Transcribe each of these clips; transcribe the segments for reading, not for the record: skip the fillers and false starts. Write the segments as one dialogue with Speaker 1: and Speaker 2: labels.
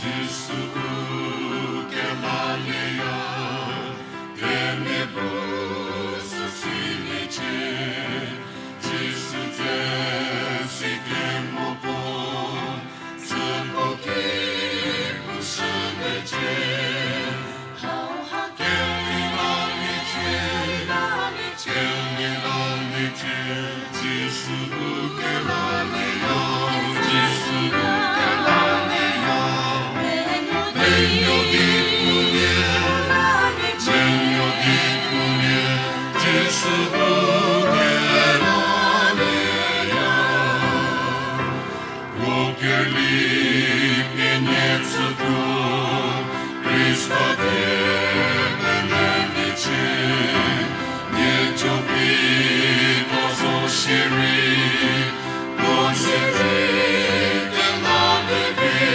Speaker 1: Disso que malia tenebroso silite, disso se queimou por sangue que puxante, disso que malia, disso que malia. Regno di Puglia, Gesù che l'Aleluia. Che lì pieniezza tu, Cristo che benedice, niente opito so sciri, buongiorno che l'Aleluia.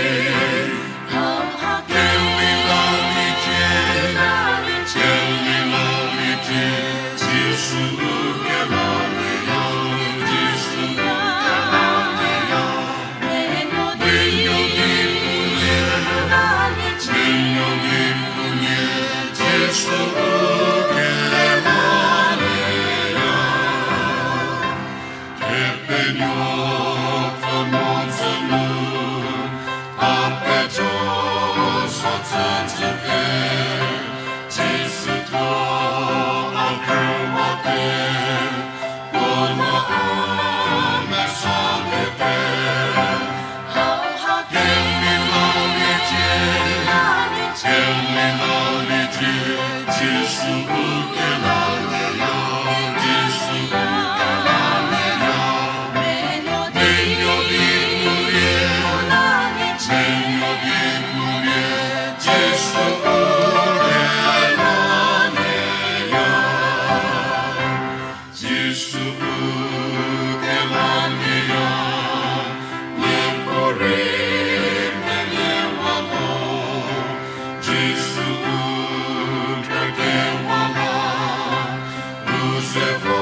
Speaker 1: Você